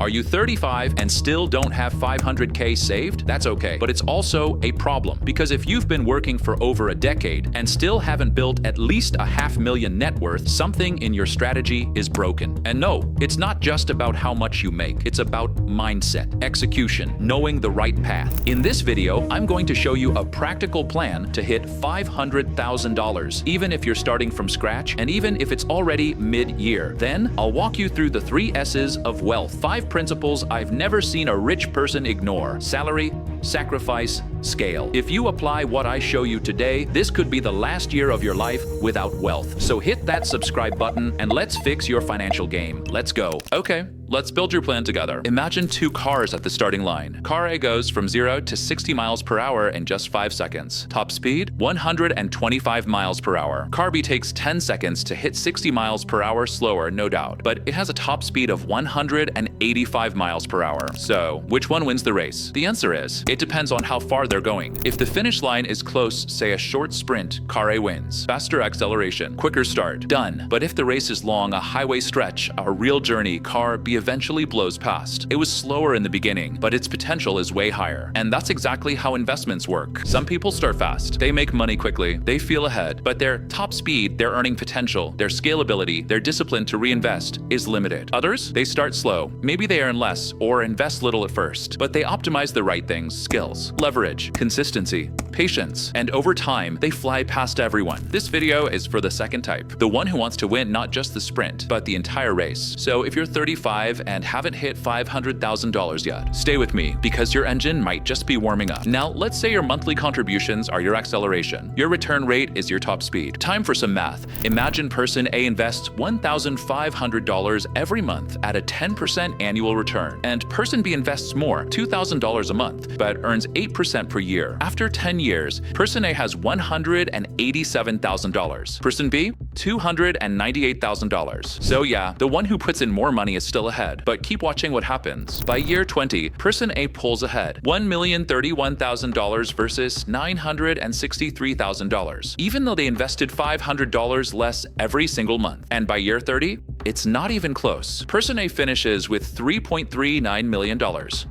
Are you 35 and still don't have 500K saved? That's okay, but it's also a problem because if you've been working for over a decade and still haven't built at least a $500,000 net worth, something in your strategy is broken. And no, it's not just about how much you make. It's about mindset, execution, knowing the right path. In this video, I'm going to show you a practical plan to hit $500,000, even if you're starting from scratch and even if it's already mid-year. Then I'll walk you through the 3 S's of wealth, 5 principles I've never seen a rich person ignore: salary, sacrifice, scale. If you apply what I show you today, this could be the last year of your life without wealth. So hit that subscribe button and let's fix your financial game. Let's go. Okay, let's build your plan together. Imagine 2 cars at the starting line. Car A goes from 0 to 60 miles per hour in just 5 seconds. Top speed, 125 miles per hour. Car B takes 10 seconds to hit 60 miles per hour slower, no doubt, but it has a top speed of 185 miles per hour. So, which one wins the race? The answer is, it depends on how far they're going. If the finish line is close, say a short sprint, Car A wins. Faster acceleration, quicker start, done. But if the race is long, a highway stretch, a real journey, Car B eventually blows past. It was slower in the beginning, but its potential is way higher. And that's exactly how investments work. Some people start fast. They make money quickly. They feel ahead. But their top speed, their earning potential, their scalability, their discipline to reinvest is limited. Others, they start slow. Maybe they earn less or invest little at first, but they optimize the right things: skills, leverage, consistency, patience, and over time, they fly past everyone. This video is for the second type, the one who wants to win not just the sprint, but the entire race. So if you're 35 and haven't hit $500,000 yet, stay with me because your engine might just be warming up. Now, let's say your monthly contributions are your acceleration. Your return rate is your top speed. Time for some math. Imagine person A invests $1,500 every month at a 10% annual return, and person B invests more, $2,000 a month, but earns 8% per year. After 10 years, person A has $187,000. Person B, $298,000. So yeah, the one who puts in more money is still ahead, but keep watching what happens. By year 20, person A pulls ahead, $1,031,000 versus $963,000, even though they invested $500 less every single month. And by year 30, it's not even close. Person A finishes with $3.39 million.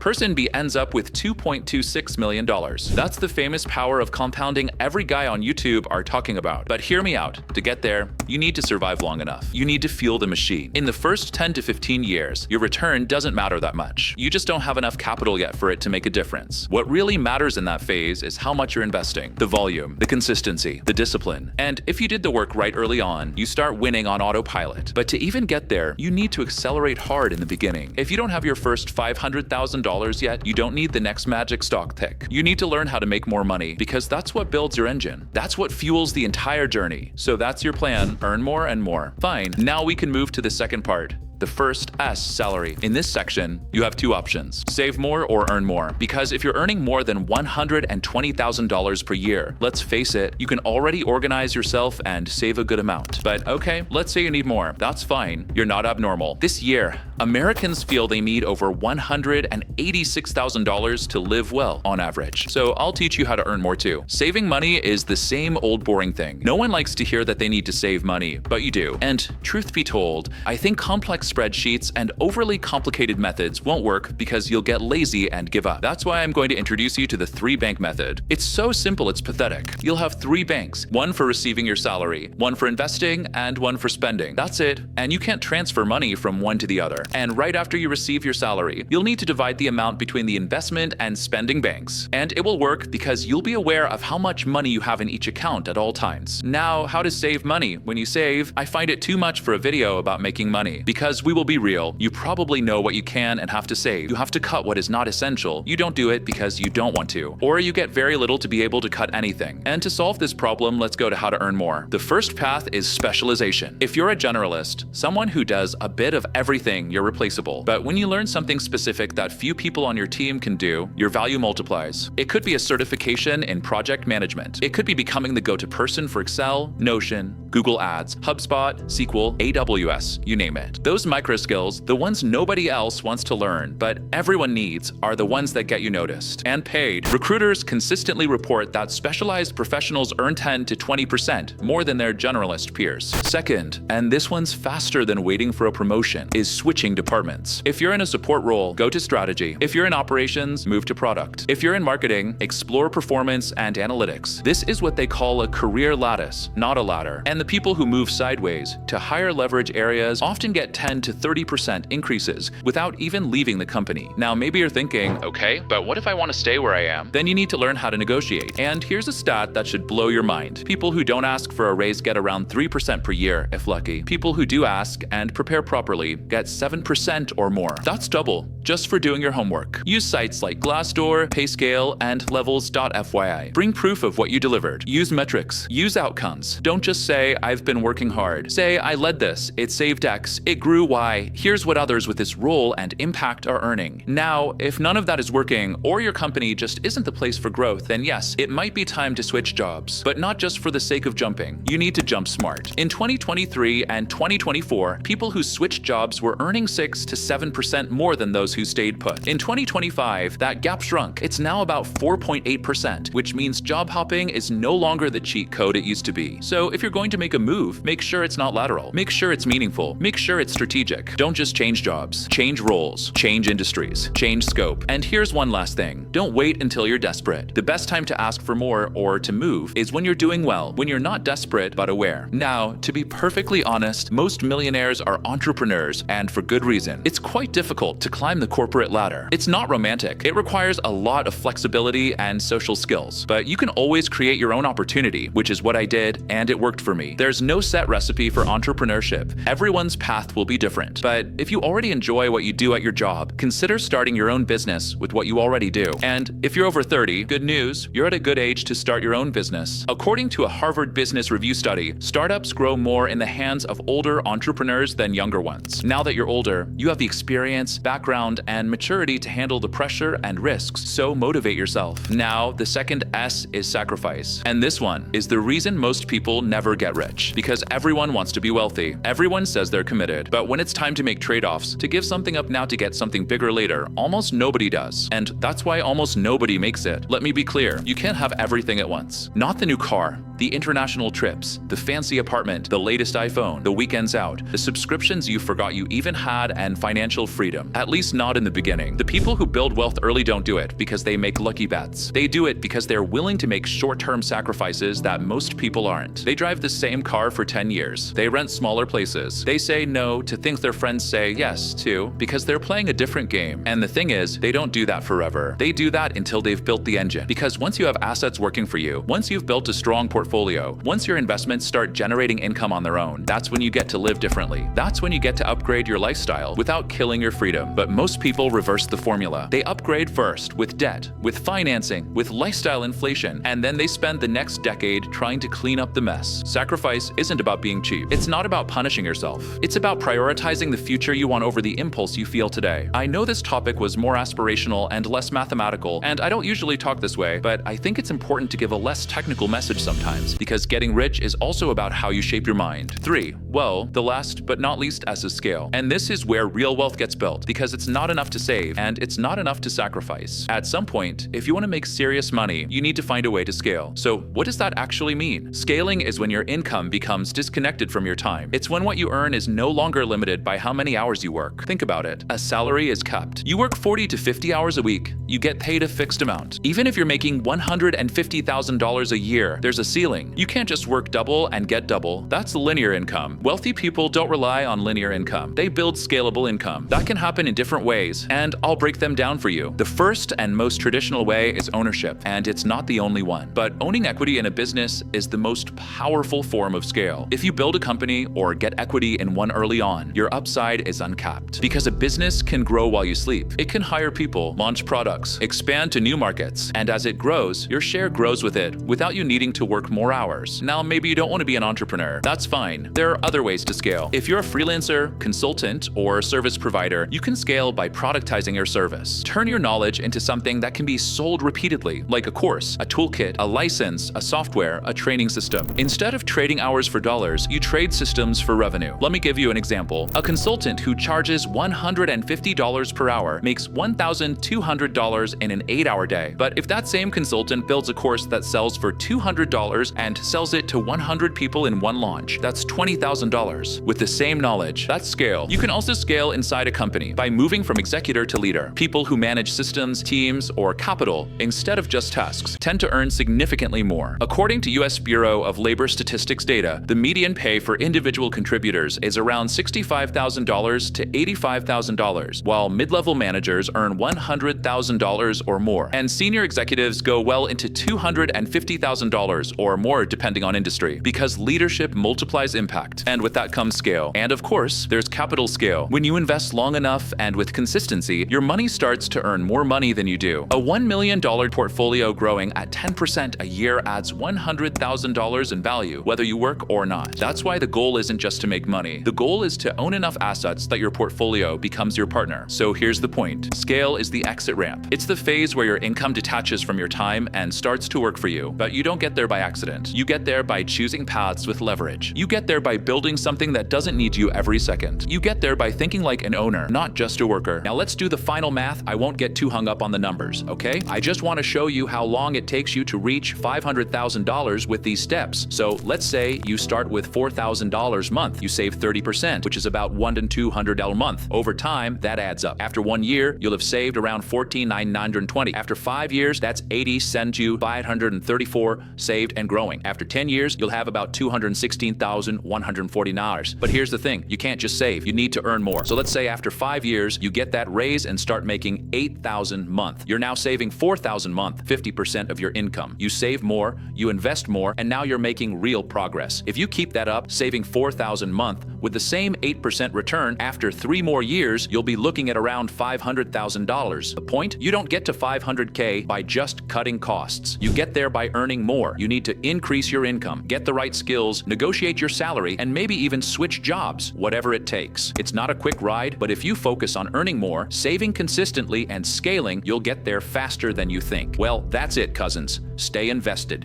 Person B ends up with $2.26 million. That's the famous power of compounding every guy on YouTube are talking about. But hear me out. To get there, you need to survive long enough. You need to fuel the machine. In the first 10 to 15 years, your return doesn't matter that much. You just don't have enough capital yet for it to make a difference. What really matters in that phase is how much you're investing, the volume, the consistency, the discipline. And if you did the work right early on, you start winning on autopilot. But to even get there, you need to accelerate hard in the beginning. If you don't have your first $500,000 yet, you don't need the next magic stock pick. You need to learn how to make more money because that's what builds your engine. That's what fuels the entire journey. So that's your plan, earn more and more. Fine, now we can move to the second part. The first S, salary. In this section, you have 2 options: save more or earn more. Because if you're earning more than $120,000 per year, let's face it, you can already organize yourself and save a good amount. But okay, let's say you need more. That's fine. You're not abnormal. This year, Americans feel they need over $186,000 to live well on average. So I'll teach you how to earn more too. Saving money is the same old boring thing. No one likes to hear that they need to save money, but you do. And truth be told, I think complex spreadsheets and overly complicated methods won't work because you'll get lazy and give up. That's why I'm going to introduce you to the 3-bank method. It's so simple, it's pathetic. You'll have 3 banks, one for receiving your salary, one for investing, and one for spending. That's it. And you can't transfer money from one to the other. And right after you receive your salary, you'll need to divide the amount between the investment and spending banks. And it will work because you'll be aware of how much money you have in each account at all times. Now, how to save money. When you save, I find it too much for a video about making money. Because we will be real, you probably know what you can and have to save. You have to cut what is not essential. You don't do it because you don't want to. Or you get very little to be able to cut anything. And to solve this problem, let's go to how to earn more. The first path is specialization. If you're a generalist, someone who does a bit of everything, you're replaceable. But when you learn something specific that few people on your team can do, your value multiplies. It could be a certification in project management. It could be becoming the go-to person for Excel, Notion, Google Ads, HubSpot, SQL, AWS, you name it. Those Those micro skills, the ones nobody else wants to learn, but everyone needs, are the ones that get you noticed and paid. Recruiters consistently report that specialized professionals earn 10 to 20% more than their generalist peers. Second, and this one's faster than waiting for a promotion, is switching departments. If you're in a support role, go to strategy. If you're in operations, move to product. If you're in marketing, explore performance and analytics. This is what they call a career lattice, not a ladder. And the people who move sideways to higher leverage areas often get 10 to 30% increases without even leaving the company. Now, maybe you're thinking, okay, but what if I want to stay where I am? Then you need to learn how to negotiate. And here's a stat that should blow your mind. People who don't ask for a raise get around 3% per year, if lucky. People who do ask and prepare properly get 7% or more. That's double, just for doing your homework. Use sites like Glassdoor, Payscale, and Levels.fyi. Bring proof of what you delivered. Use metrics. Use outcomes. Don't just say, I've been working hard. Say, I led this. It saved X. It grew Y. Here's what others with this role and impact are earning. Now, if none of that is working, or your company just isn't the place for growth, then yes, it might be time to switch jobs. But not just for the sake of jumping. You need to jump smart. In 2023 and 2024, people who switched jobs were earning 6 to 7% more than those who stayed put. In 2025, that gap shrunk. It's now about 4.8%, which means job hopping is no longer the cheat code it used to be. So if you're going to make a move, make sure it's not lateral. Make sure it's meaningful. Make sure it's strategic. Don't just change jobs. Change roles. Change industries. Change scope. And here's one last thing. Don't wait until you're desperate. The best time to ask for more or to move is when you're doing well, when you're not desperate but aware. Now, to be perfectly honest, most millionaires are entrepreneurs, and for good reason. It's quite difficult to climb the corporate ladder. It's not romantic. It requires a lot of flexibility and social skills, but you can always create your own opportunity, which is what I did, and it worked for me. There's no set recipe for entrepreneurship. Everyone's path will be different, but if you already enjoy what you do at your job, consider starting your own business with what you already do. And if you're over 30, good news, you're at a good age to start your own business. According to a Harvard Business Review study, startups grow more in the hands of older entrepreneurs than younger ones. Now that you're older, you have the experience, background, and maturity to handle the pressure and risks, so motivate yourself. Now, the second S is sacrifice. And this one is the reason most people never get rich. Because everyone wants to be wealthy. Everyone says they're committed. But when it's time to make trade-offs, to give something up now to get something bigger later, almost nobody does. And that's why almost nobody makes it. Let me be clear, you can't have everything at once. Not the new car, the international trips, the fancy apartment, the latest iPhone, the weekends out, the subscriptions you forgot you even had, and financial freedom. At least not in the beginning. The people who build wealth early don't do it because they make lucky bets. They do it because they're willing to make short-term sacrifices that most people aren't. They drive the same car for 10 years. They rent smaller places. They say no to things their friends say yes to because they're playing a different game. And the thing is, they don't do that forever. They do that until they've built the engine. Because once you have assets working for you, once you've built a strong portfolio, once your investments start generating income on their own, that's when you get to live differently. That's when you get to upgrade your lifestyle without killing your freedom. But most people reverse the formula. They upgrade first with debt, with financing, with lifestyle inflation, and then they spend the next decade trying to clean up the mess. Sacrifice isn't about being cheap. It's not about punishing yourself. It's about prioritizing the future you want over the impulse you feel today. I know this topic was more aspirational and less mathematical, and I don't usually talk this way, but I think it's important to give a less technical message sometimes, because getting rich is also about how you shape your mind. 3. Well, the last but not least S is scale. And this is where real wealth gets built, because it's not enough to save, and it's not enough to sacrifice. At some point, if you want to make serious money, you need to find a way to scale. So what does that actually mean? Scaling is when your income becomes disconnected from your time. It's when what you earn is no longer limited by how many hours you work. Think about it. A salary is capped. You work 40 to 50 hours a week. You get paid a fixed amount. Even if you're making $150,000 a year, there's a ceiling. You can't just work double and get double. That's linear income. Wealthy people don't rely on linear income. They build scalable income. That can happen in different ways, and I'll break them down for you. The first and most traditional way is ownership, and it's not the only one. But owning equity in a business is the most powerful form of scale. If you build a company or get equity in one early on, your upside is uncapped. Because a business can grow while you sleep. It can hire people, launch products, expand to new markets, and as it grows, your share grows with it without you needing to work more hours. Now, maybe you don't want to be an entrepreneur. That's fine. There are other ways to scale. If you're a freelancer, consultant, or service provider, you can scale by productizing your service. Turn your knowledge into something that can be sold repeatedly, like a course, a toolkit, a license, a software, a training system. Instead of trading hours for dollars, you trade systems for revenue. Let me give you an example. A consultant who charges $150 per hour makes $1,200 in an 8-hour day. But if that same consultant builds a course that sells for $200 and sells it to 100 people in one launch, that's $20,000. With the same knowledge, that's scale. You can also scale inside a company by moving from executor to leader. People who manage systems, teams, or capital instead of just tasks tend to earn significantly more. According to U.S. Bureau of Labor Statistics data, the median pay for individual contributors is around $65,000 to $85,000, while mid-level managers earn $100,000 or more, and senior executives go well into $250,000 or more depending on industry, because leadership multiplies impact. And with that comes scale. And of course, there's capital scale. When you invest long enough and with consistency, your money starts to earn more money than you do. A $1 million portfolio growing at 10% a year adds $100,000 in value, whether you work or not. That's why the goal isn't just to make money. The goal is to own enough assets that your portfolio becomes your partner. So here's the point. Scale is the exit ramp. It's the phase where your income detaches from your time and starts to work for you. But you don't get there by accident. You get there by choosing paths with leverage. You get there by building something that doesn't need you every second. You get there by thinking like an owner, not just a worker. Now let's do the final math. I won't get too hung up on the numbers, okay? I just want to show you how long it takes you to reach $500,000 with these steps. So let's say you start with $4,000 a month. You save 30%, which is about $100 to $200 a month. Over time, that adds up. After 1 year, you'll have saved around $14,920. After 5 years, that's 80 send you 534 saved and growing. After 10 years, you'll have about $216,140. But here's the thing, you can't just save, you need to earn more. So let's say after 5 years, you get that raise and start making $8,000 a month. You're now saving $4,000 a month, 50% of your income. You save more, you invest more, and now you're making real progress. If you keep that up, saving $4,000 a month with the same 8% return, after 3 more years, you'll be looking at around $500,000. The point? You don't get to 500K by just cutting costs. You get there by earning more. You need to increase your income, get the right skills, negotiate your salary, and maybe even switch jobs, whatever it takes. It's not a quick ride, but if you focus on earning more, saving consistently, and scaling, you'll get there faster than you think. Well, that's it, cousins. Stay invested.